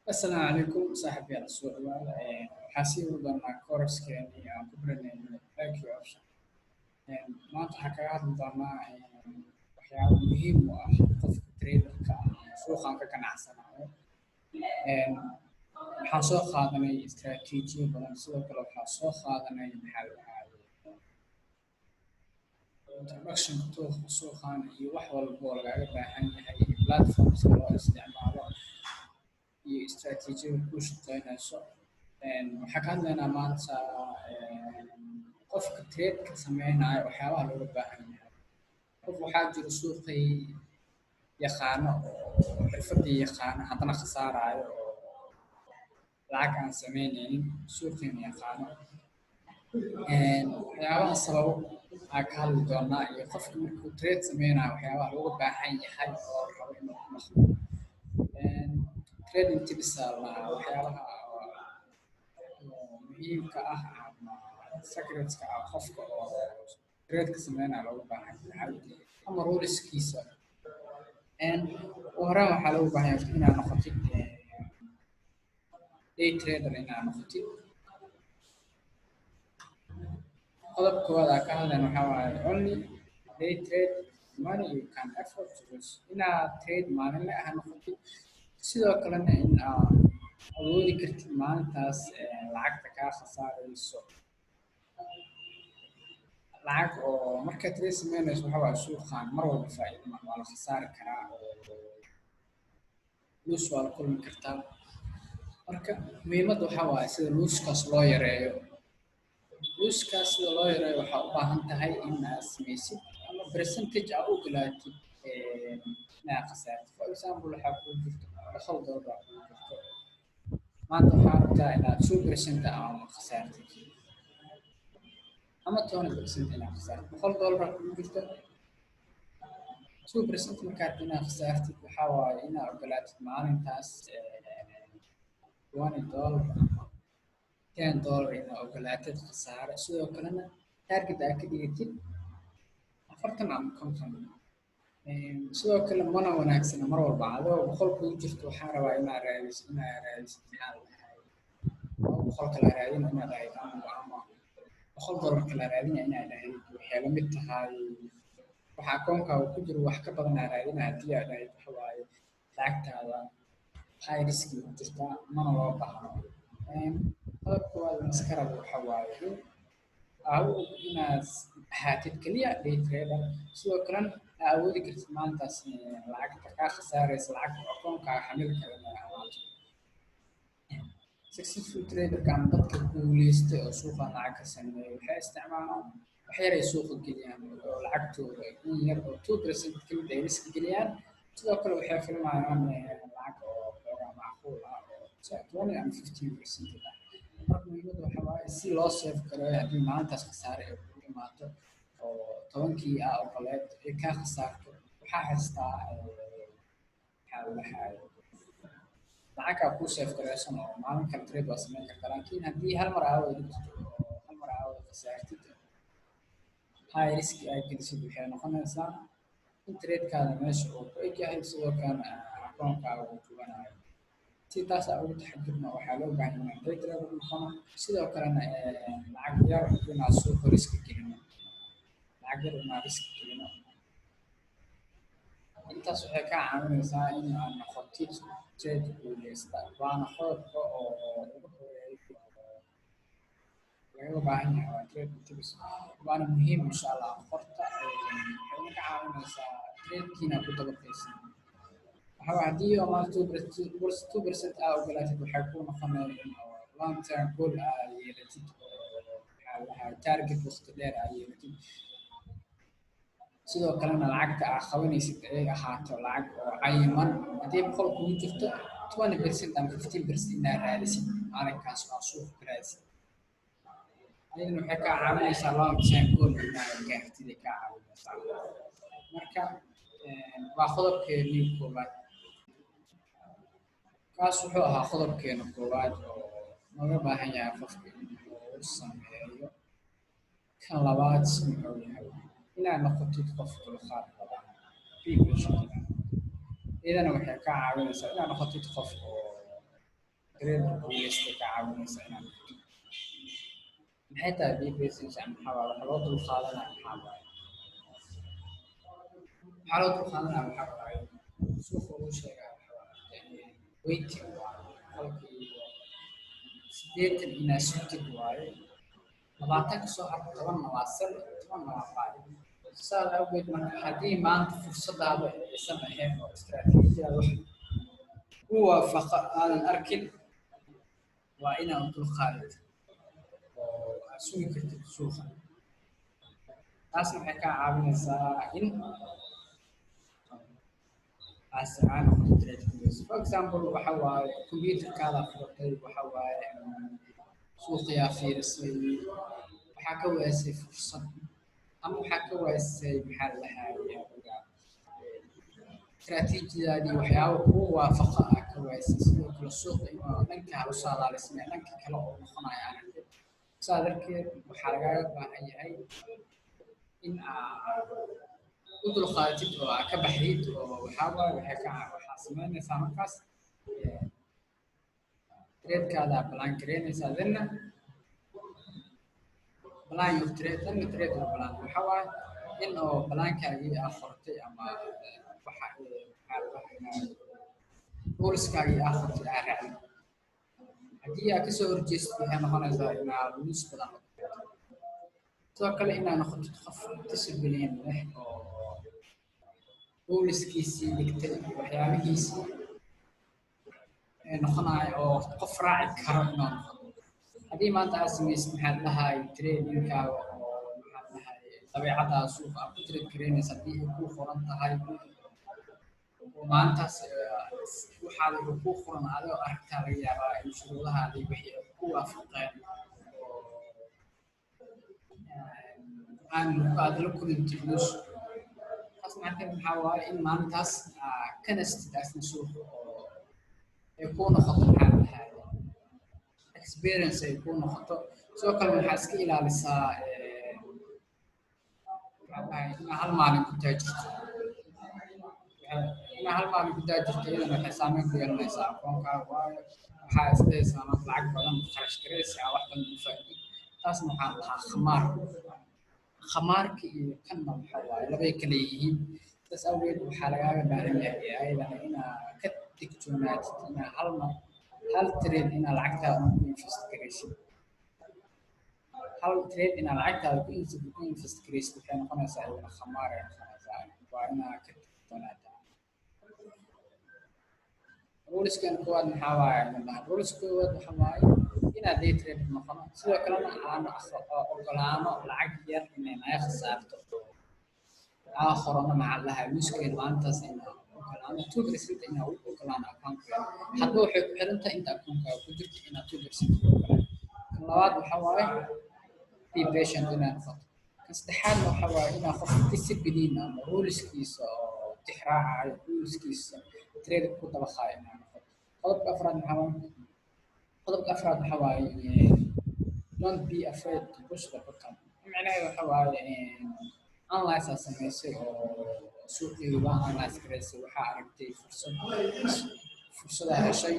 السلام عليكم صاحبي على السؤال حاسين ودنا كورس كأني كبرنا باقي أوبشن ما تحكي هذا ودنا waxyaabo muhiim u ah qofka traderka suuqan ka ganacsanayo waxaan soo qaadanay istaraatiijiyo badan sidoo kale waxaan soo qaadanay maxaa la yidhaahdaa introduction to suuqan iyo wax walba oo lagaga baahan yahay iyo platforms loo isticmaalo iyo istaraatiijiyada ku shaqeynayso waxaa ka hadlaynaa maanta qofka trade-ka sameynayo waxyaabaha looga baahan yahay qof waxaa jira suuqay yaqaano oo xirfadii yaqaano haddana khasaarayo oo lacag aan sameynaynin suuqiina yaqaano waxyaabaha sababo aan ka hadli doonaa iyo qofka markuu trade sameynayo waxyaabaha looga baahan yahay oo rabo inuu ku dhaqmo trading tips lahaa waxyaabaha muhiimka ah ama secretska ah qofka oo trade-ka sameynaya looga baahan yahay ama ruleskiisa horaan waxaa looga baahan yahay inaad noqotid day trader inaad noqotid qodob koowaad aa ka hadlayn waxaa waaye only day trade money you can afford to lose inaad trade maalinle ah noqotid sidoo kalena in aad awoodi kartid maalintaas lacagta kaa khasaarayso lacag oo markaad trade sameynayso waxaa waaye suuqan mar walba faa'iido ma waa la khasaari karaa luus waa la kulmi kartaa marka muhiimadda waxaa waaye sida luuskaas loo yareeyo luuskaas sida loo yareeyo waxaa u baahan tahay in aad samaysid ama percentage aad u ogolaatid inaad khasaartid for example waxaa kuu jirto $100 kuu jirto maanta waxaa rabtaa inaad 2% ama khasaartid ama 20% inaad khasaartid $100 kuu jirto 2% markaad inaad khasaartid waxaa waaye inaad ogolaatid maalintaas $20 $10 inaad ogolaatid khasaare sidoo kalena target aad ka dhigatid 40 ama 50 sidoo kale mana wanaagsana mar walba adoo boqol kugu jirto waxaa rabaa inaad raadisid maxaa la dhahay boqol kala raadin inaad ahayd ama $100 kala raadin inaad ahayd waxay la mid tahay waxa akoonkaaga ku jiro wax ka badan aad raadin haddii aad ahayd waxa waaye lacagtaada high risk ku jirtaa mana loo baahno qodobka koowaad iska rabo waxa waaye inaad ahaatid keliya day trader sidoo kalena awoodi kartid maalintaas lacagta kaa khasaaraysa lacagta akoonkaaga xamili kara inay ahaato successful traderka ama dadka guuleystay oo suuqa lacag ka sameeya waxay isticmaalaan wax yar ay suuqa geliyaan oo lacagtooda in yar oo 2% kamid ay risk geliyaan sidoo kale waxay filmayaan lacag oo xoogaa macquul ah oo 20 ama 15% ah marka muhiimadda waxaa waaye si loo save gareeyo haddii maalintaas khasaare ay ku imaato oo 10kii ah ogoleed ay kaa khasaarto waxaa haystaa maxaa la dhahay lacagkaa kuu save gareysan oo maalin kale trade waa sameyn kartaa laakiin haddii hal mar aawada dhigtid oo hal mar aawada khasaartid high risk aad gelisid waxay noqonaysaa in trade-kaada meesha uu ku eg yahay sidoo kalena akoonkaaga uu juganayo si taas aan ugu taxadirno waxaa loo baahan yahay day trader noqono sidoo kalena lacag yar inaad suuqa riski gelino lacag yar inaad riski gelino intaas waxay kaa caawinaysaa in aad noqotid trade guuleysta waana qodobka oo ugu horeeya lagaga baahan yahay waa trade tips waana muhiim insha allah qorta waxay ka caawinaysaa trade-kiina ku dabaqaysa waxaa haddii ama 2% aa ogolaatid waxay kuu noqonayaan long term goal aa yeelatid maxaa la dhahaa target waqti dheer aa yeelatid sidoo kalena lacagta aa qabanaysid ay ahaato lacag oo cayiman haddii boqol kugu jirto 20% ama 15% inaad raadisid maalinkaas waa suuqa ka raadisid ayadana waxay kaa caawinaysaa long term goal inaad gaartid ay kaa caawinaysaa marka waa qodobkeennii koowaad kaas wuxuu ahaa qodobkeena koowaad oo nooga baahan yahay qofka inuu sameeyo kan labaad muxuu yahay inaad noqotid qof dulqaad badan iyadana waxay kaa caawinaysaa inaad noqotid qof oo trade guuleysta ka caawinaysa inaad maxay tahay depreciation maxaa waaye waxa loo dul qaadanaya maxaa loo dul qaadanaya waxaa waaye suuqa uu sheegaa waiting waaye halkii sideetan inaa sutid waaye labaatan kasoo har tobanna waa sal tobanna waa faaido saas awgeed marka haddii maanta fursadaada aysan ahayn oo istaraatiijiyada wax ku waafaqa aadan arkin waa inaad dul qaadid oo aad sugi kartid suuqa taasna waxay kaa caawinaysaa in aasicaan noqoto trade for example waxa waaye computerkaada furatay waxa waaye suuqiyaa fiirisay waxaa ka waasay fursad ama waxaa ka waasay maxaa la dhahaye istaraatiijiyadaadii waxyaabo kuu waafaqa ah ka waasay sidoo kale suuqa inuu dhankaa u saadaalismay dhanka kale oo noqonaya aanan saa darteed waxaa lagaaga baahan yahay in aad u dulqaadatid oo aad ka baxdid oo waxaa waaye waxaa samaynaysaa markaas tradecaada balaan gareynaysaa dhanna balaan iyo trade dhanna trade oo balaan waxaa waaye in oo balaankaagii aad qortay ama booliskaagii aad qortay aad raacday haddii aad kasoo horjeestid waxay noqonaysaa inaad luus badan sidoo kale inaad noqotid qof discipline leh oo booliskiisii dhigtay waxyaabihiisii noqonayo oo qof raaci karo inuu noqdo haddii maanta aad samaysid maxaad dhahay tradingkaaga oo maxaad dhahay dabeecadaada suuqa aad ku trade gareynaysa haddii ay kuu qoran tahay oo maantaas waxaada wuxuu kuu qoran adoo aragtaa laga yaabaa in shuruudahaadii wixii ay ku waafaqeen aad la kulintid luus taas macnaheed maxaa waaye in maalintaas ka nastid asna suuqa oo ay kuu noqoto maxaa la dhahay experience ay kuu noqoto sidoo kale waxaa iska ilaalisaa inaa hal maalin ku taajirto inaa hal maalin ku taajirto iyadana waxay saameyn ku yeelanaysaa akoonkaaga waayo waxaa isdhahaysaa maanta lacag badan kharash garaysi aa wax badan ku faa'iidid taasna waxaa lahaa khamaarka iyo kanna waxa waaye labay kala yihiin saas awgeed waxaa lagaaga baahan yahay ayadana inaa ka digtoonaatid inaa hal trade inaa lacagtaada ku invest garaysid hal trade inaa lacagtaada ku invest garaysid waxay noqonaysaa iyadana khamaar ay noqonaysaa waa inaa ka digtoonaata ruliskan koowaad maxaa waaye rulis koowaad waxa waaye inaad day trade noqono sidoo kalena aan ogolaano lacag yar inay naga khasaarto aan qorano macallaha luuskeen maalintaas inaa ogolaano 2% inaa u ogolaano accountkeeda hadba waxay ku xiran tahay inta accountkaa ku jirto inaad 2% u ogolaato kan labaad waxa waaye be patient inaad noqoto kan saddexaadna waxa waaye inaa qof discipline ama ruliskiisa oo tixraacayo ruliskiisa trade ku dabaqaayo inaa noqoto qodobka afraad waxa waaye don't be afraid to push the button macnaheedu waxa waaye analyze aad samaysay oo suuqii waa analyze garaysay waxaa aragtay fursadaa heshay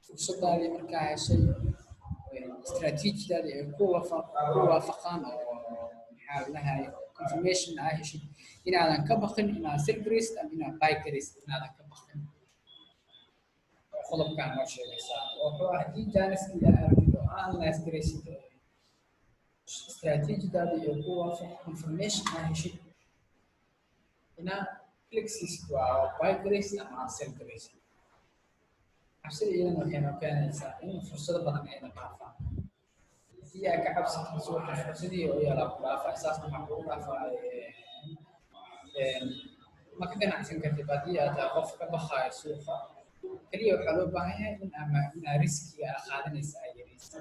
fursadaadii markaa heshay istaraatiijidaadii ay ku waafaqaan oo maxaa la dhahay confirmation aa heshid inaadan ka baqin inaad sell garaysid ama inaad buy garaysid inaadan ka baqin qodobkaan noo sheegaysaa oo haddii jaaniskii aad aragtid oo analyze garaysid istaraatiijidaadii ay ku waafaqo confirmation aa heshid inaad click siisid waa buy garaysid ama aad sell garaysid cabsida iyadana waxay noo keenaysaa in fursado badan ayna dhaafaan haddii aad ka cabsatid suuqa fursadii oo yaalaa ku dhaafa saasna waxaa kugu dhaafaa ma ka ganacsan kartid haddii aad tahay qof ka baqaayo suuqa kaliya waxaa loo baahan yahay inaa riskiga aa qaadanaysa ay yaraysa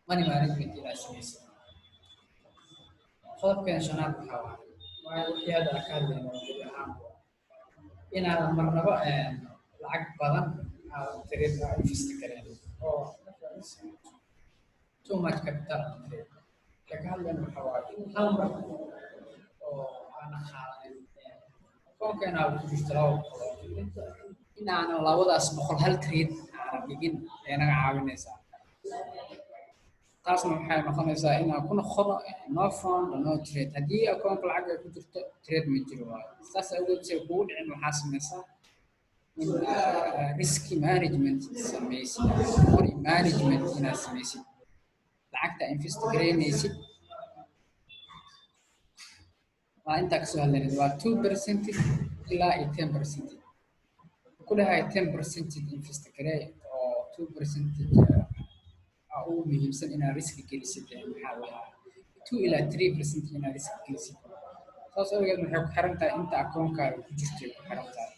money management inaad samaysid qodobkan shanaad waxaa waaye wixii hadda aan ka hadlayno weli ahaan inaadan marnaba lacag badan aadan trade invest gareyn oo too much capital trade ka hadlayno waxaa waaye in hal mar oo aan qaadanin koonkeena ku jirta laba boqol in aanan labadaas boqol hal trade aanan dhigin ee naga caawinaysaa taasna waxay noqonaysaa inaan ku noqono no fund no trade haddii akoonka lacag ay ku jirto trade ma jiro waayo saas awgeed si ay kugu dhicin waxaa samaysaa in risk management samaysid money management inaad samaysid lacagta invest garaynaysid waa intaa kasoo hadlaynaysa waa 2% ilaa 10% ku dhahay 10% invest garay oo 2% ugu muhiimsan inaad risk gelisid maxaa lahaa 2 ilaa 3% inaad risk gelisid saas awgeed waxay ku xiran tahay inta akoonkaaga ku jirtay ku xiran tahay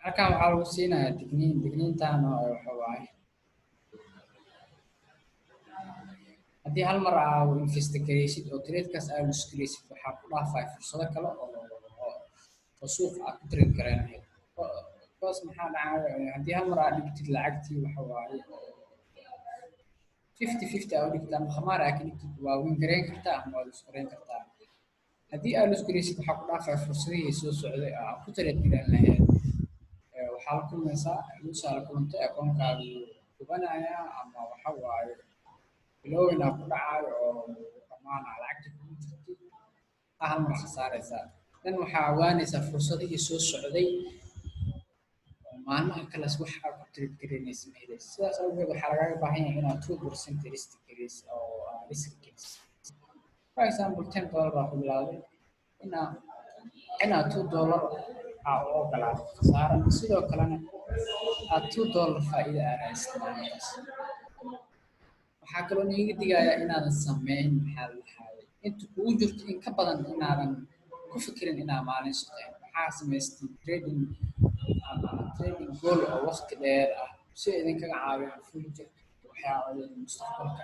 halkan waxaa lagu siinayaa digniintaana waxa waaye haddii hal mar aad invest garaysid oo tradekaas aad lose garaysid waxaa ku dhaafaya fursado kale oo suuq aad ku trade garaynahayd boos maxaa dhacaya haddii hal mar aad dhigtid lacagtii waxa waaye 50-50 aad dhigtaa ama khamaar aad ka dhigtid waa win garayn kartaa ama waa lose garayn kartaa haddii aad lose garaysid waxaa ku dhaafaya fursadihii soo socday oo aad ku trade garan lahayd waxaa la kulmaysaa luusaa la kulantay akoonkaagu gubanayaa ama waxa waaye bilowina ku dhacayo oo dhammaana lacagta kugu jirtay hal mar khasaaraysaa dan waxaa ogaanaysaa fursadihii soo socday oo maalmaha kales wax aad ku trade garaynaysa ma helaysa sidaas awgeed waxaa lagaaga baahan yahay inaad 2% risk garaysa oo risk garaysa for example $10 ku bilaabay inaad $2 aad u ogolaato khasaara sidoo kalena aad $2 faa'iido aad isticmaalaysa waxaa kaloo niiga digayaa inaadan sameyn maxaa la dhahaayay inta kugu jirto in ka badan inaadan ku fikirin inaad maalin shaqeyn waxaa samaystay trading goal oo waqti dheer ah si ay idinkaga caawiyaan future waxyaabada mustaqbalka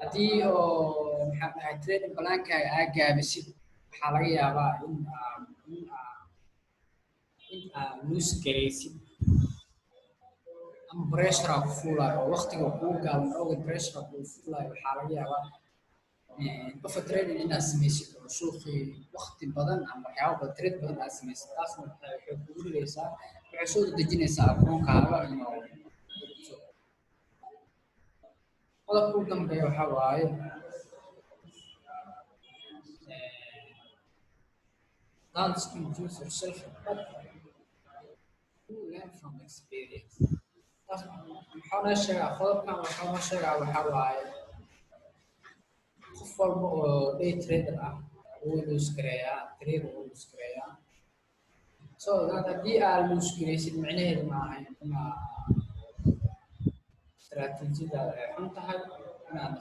haddii oo maxaa la dhahay trading plaankaaga aad gaabisid waxaa laga yaabaa in aad lose garaysid ama pressure ku fuulayo oo waqtiga kugu gaaban awgeed pressure kugu fuulayo waxaa laga yaabaa offer trading inaad samaysid oo suuqii waqti badan ama waxyaabo badan trade badan aad samaysid taasna waxay kugu dhigaysaa waxay soo dejinaysaa akoonkaaga inuu dhigto qodobka ugu dambeeya waxaa waaye don't confuse yourself but learn from experience waxaa noo sheegaa qodobkan waxaa noo sheegaa waxaa waaye qof walba oo day trader ah wuu lose gareeyaa trade wuu lose gareeyaa so that haddii aad lose garaysid micnaheedu ma ahayn inaad istaraatiijiyadaada ay xun tahay inaad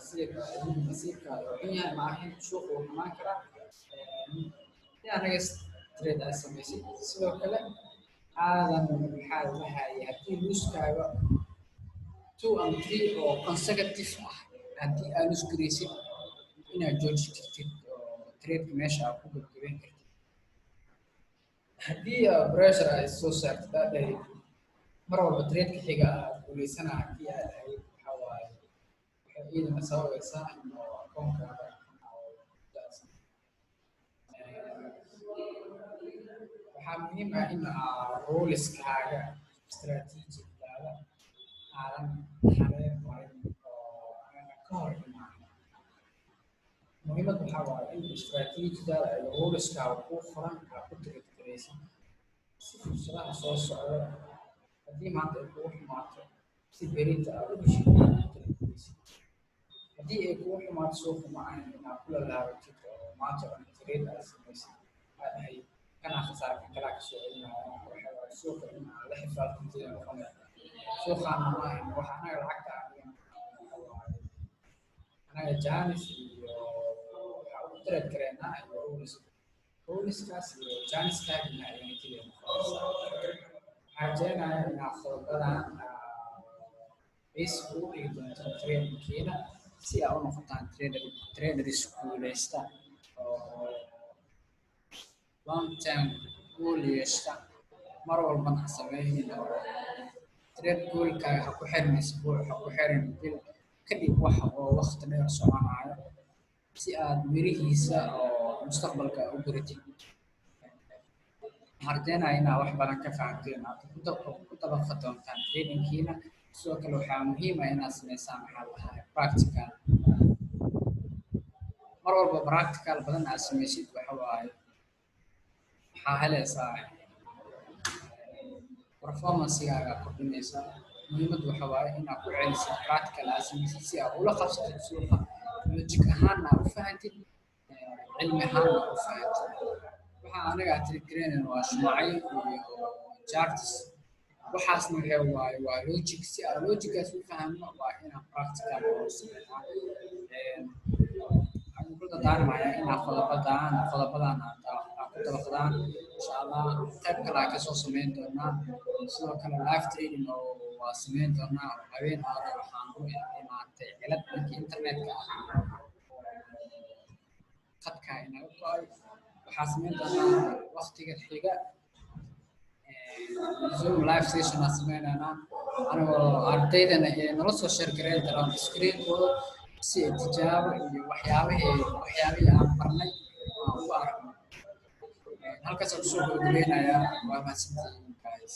nasiibkaada oo xun yahay ma ahayn suuqa wuu xumaan karaa anaga trade aad samaysid sidoo kale aadan maxaa la dhahayay haddii luuskaaga 2 and 3 oo consecutive ah haddii aad lose garaysid inaad jooji kartid oo tradeka meesha aad ku gabagabeyn kartid haddii pressure ay soo saartid aad dhahayd mar walba tradeka xiga aad guulaysana haddii aad dhahayd waxaa waaye waxay iidana sababaysaa in akoonkaaga waxaa muhiim ah in ruliskaaga istaraatiijigaaga aadan xareer marin oo ka hor imaan muhiimad waxaa waaye in istaraatiijigaaga iyo ruliskaaga kuu qoran aad ku trade garaysid si fursadaha soo socda haddii maanta ay kugu xumaato si berita aad u heshid inaad ku trade garaysid haddii ay kugu xumaato suuqa ma ahan inaad kula laabatid oo maanta oo dhan trade aad samaysid aad ahayd kana khasaarka kalaa kasoo celinaya waxaa waaye suuqa in aan la xifaadintida noqonay suuqaana ma ahan waxa anaga lacagta anaga jaanis iyo waxaa ugu trade gareynaa iyo ruliskaas iyo jaaniskaagina identity noqonaysaa waxaa jeenaya inaad qodobadan basic ugu dhigi doonto tradingkiina si aad u noqotaan traders guuleysta oo long term goal yeeshta mar walbana ha sameynin oo trade goalkaaga ha ku xirin isbuuc ha ku xirin bil ka dhig wax oo waqti dheer soconayo si aad mirihiisa oo mustaqbalka u guratid. Waxaan rajeynayaa inaad wax badan ka fahamteen aad ku dabaqi doontaan training-kiina. Sidoo kale waxaa muhiim ah inaad sameysaan maxaa la dhahaa practical. Mar walba practical badan aad sameysid waxa waaye waxaa helaysaa performance-gaaga kordhinaysaa. Muhiimaddu waxa waaye inaad ku celisid practical aad sameysid si aad ula qabsatid suuqa, logic ahaanna aad u fahantid, cilmi ahaanna aad u fahantid. Waxa anaga aan tirigelinayno waa shumacyo iyo charts. Waxaasna waa logic. Si aan logicaas u fahamno waa inaan practical oo sameynaa. Waxaan ku dardaarmayaa inaad qodobadan aad ku dabaqdaan. Insha Allah qayb kale aan kasoo sameyn doonaa. Sidoo kale live training oo waa sameyn doonaa. Habeen hore waxaan u imaatay cilad dhanka internetka ah. Khadka inaga go'ay. Waxaan sameyn doonaa waqtiga xiga Zoom live session aan sameynaynaa anigoo ardaydana ay nala soo share gareyn karaan screen-kooda si ay tijaabo iyo waxyaabihii aan barnay aan ugu aragno. Halkaas aan kusoo gabagabeynayaa. Waa mahadsantihiin guys.